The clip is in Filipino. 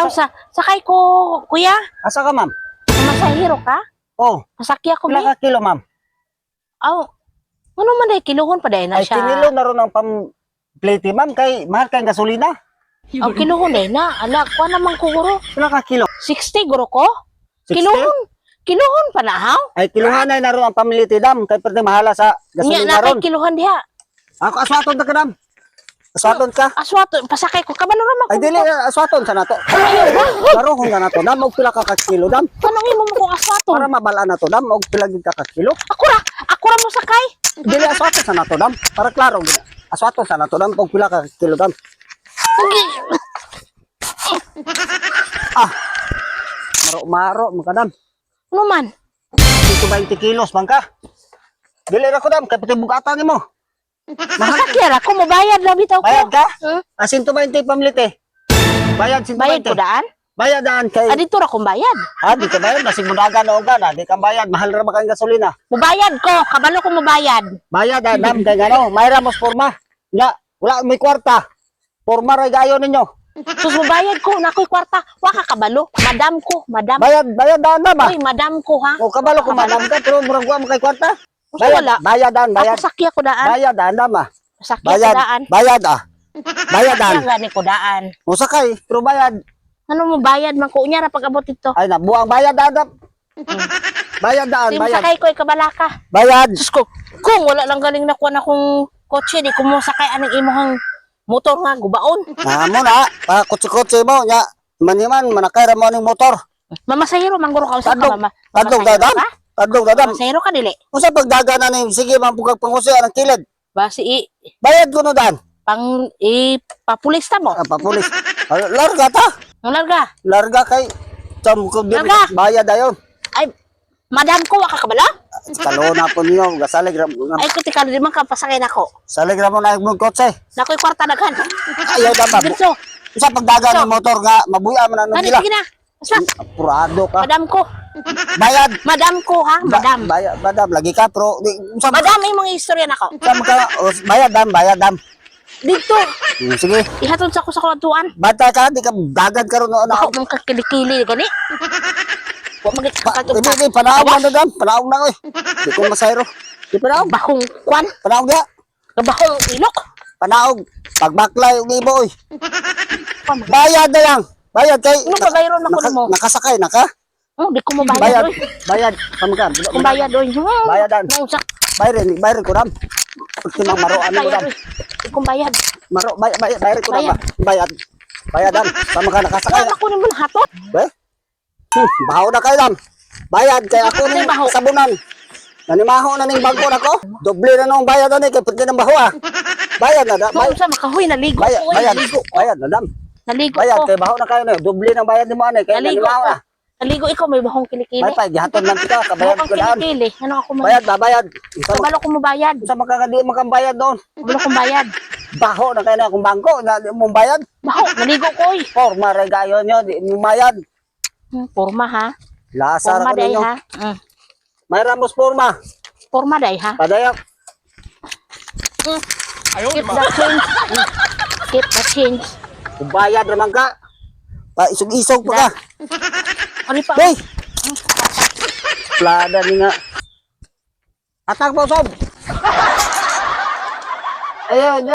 Aw, sakay ko, kuya. Asa ka, ma'am? Masahiro ka? Oh, Masakya ko, pila ka kilo, ma'am? Aw, ano man day, kiluhon pa day na Ay, siya. kinilo na ron ang pam-plate, ma'am. Kay, mahal kayong gasolina. Aw, kiluhon day na. Ala, kuha naman ko, guro. Pila ka kilo? 60, guro ko? 60? Kiluhon. Kiluhon pa na, haw? Ay, kiluhan na ron ang pamiliti, dam. Kay, pwede mahala sa Nya gasolina na ron. kay kiluhan diha. Ako, aswaton na ka, dam. Aswaton ka. Aswato, pasakay ko. Kabalo raman ko. Ay, dili, aswaton sa nato. Ayaw ba? Laro kung na nato, dam. Og pila ka kilo, dam. Tanongin mo mo kung aswato. Para mabalaan na to, dam. Og pila gid ka kilo. Ako ra mo sakay. Dili, aswaton sa nato, dam. Para klaro, gid. Aswaton sa nato, dam. Og pila ka kilo, dam. Ah, maro, makadam. Ano man? 120 kilos, bang ka? Dili ra ko, dam. Kay pati bugatan ni mo. Masakya ra ko, mabayad lang bitaw ko. Bayad ka? Hmm? 120 pamiliti. Bayad, 120. Bayad ko daan? Bayad daan kay... Dito ra kong bayad. Di ka bayad. Basig mudagan o ka na. Di ka bayad. Mahal ra ba kang gasolina? Mubayad ko, kabalo ko mubayad. Bayad, dam. Kay gano. Mayra mos forma. Nga, wala may kwarta. Forma ray gayo ninyo. Sus mubayad ko, nakoy kwarta. Wa ka kabalo. Madam ko, madam. Bayad daan dam ba? Uy, madam ko ha. O kabalo ko madam ka. Pero murang kuha mo kay kwarta. Gusto wala. Bayad daan, bayad. Ako sakya ko daan. Bayad daan, dam ah. Sakya ko Bayad, daan. bayad Bayad daan. Sakya gani ko daan. O sakay, pero bayad. Ano mo bayad man ko unya ra pag abot dito. Ay na, buang bayad daan, dam. Bayad daan, Di mo bayad. sakay ko kabalaka. Bayad. Sus ko, kung wala lang galing na kuha na kong kotse, di ko mo sakay anong imuhang motor nga gubaon. Mo na, pa kutsi-kutsi mo nya. Maniman manakay ra mo ning motor. Mamasahiro mangguro ka usap ka Tadlog, mama. tadlog Mamasahiro dadam. ka? Tadlog dadam. Mamasahiro ka dili. Unsa pagdaga na ni sige man pugag pangusi ang kilid. Basi Bayad ko no dan. pang papulis ta mo. Papulis. Larga ta. Ang larga. Larga kay tam ko di Larga. bayad ayon. Ay, madam ko wa ka kabala? Talo na po niyo gasalig ra mo. Ay, kuti ka di man ka pasakay nako. Salig ra mo na mo kotse. Nakoy kwarta daghan. Ayaw da ba. Dirso. Unsa pagdaga ng motor nga mabuya man ano Kani nila. sige na. Basta, Purado ka. madam ko. Bayad. Madam ko ha, madam. Bayad lagi ka pero unsa Madam may mga istorya nako. bayad dam. Dito, Sige. ihatod sa ko sa kulatuan. Bata ka, di ka dagad ka ron no. Ako mong kakilikili gani. Wa magit katog ka. Hindi, panaog na dam. Panaog na, oy. Di ko masayro. Di panaog. Bahong kwan, Panaog ya. bahong ilok. Panaog. Pagbaklay, yung ibo, oy. Kwan, Bayad na lang. Bayad kay... Ano ba bayron ako mo? Nakasakay na ka? Di ko mo bayad Bayad. oy. Bayad. Pamagan. Kung bayad oy. Bayadan. Nausak. Bayrin ko dam. Pagki mga maroan mo Bayad dam. oy. Di ko bayad. Bayrin ko dam. Bayad. Bayadan. Sama ka nakasakay. Wala ko naman hatot. Be? Bahaw na kayo dam. Bayad kay ako Ano ni yung bahaw? sabunan. Nanimaho na ning bangko nako. Doble na nung bayad na ni kay pwede ng bahaw ah. Bayad na dam. Mausa makahoy naligo ko. Oy, Bayad. naligo ko. Bayad na dam. Naligo Bayad ko. kay bahaw na kayo na. Doble ng bayad ni mo ani kay Naligo nanimaho ko. na. Naligo ikaw may bahong kilikili. May pa gihaton lang kita kabayad Bahong ko daan. kilikili. Ano ako man? Bayad ba bayad. Kabalo ko mo bayad. Sa makakadi makambayad doon. Kabalo ko bayad. Baho na kayo na akong bangko na di mo bayad. Baho, naligo ko oy. Forma ray gayo nyo di mo bayad. Forma ha. Lasar Forma ako day ninyo. ha. May ramos forma. Forma day ha. Padayak. Keep the change. Keep the change. Kung bayad naman ka. Pa isog-isog pa ka. Ano pa? Hey! Plada ni nga. Atak po sob. Ayun.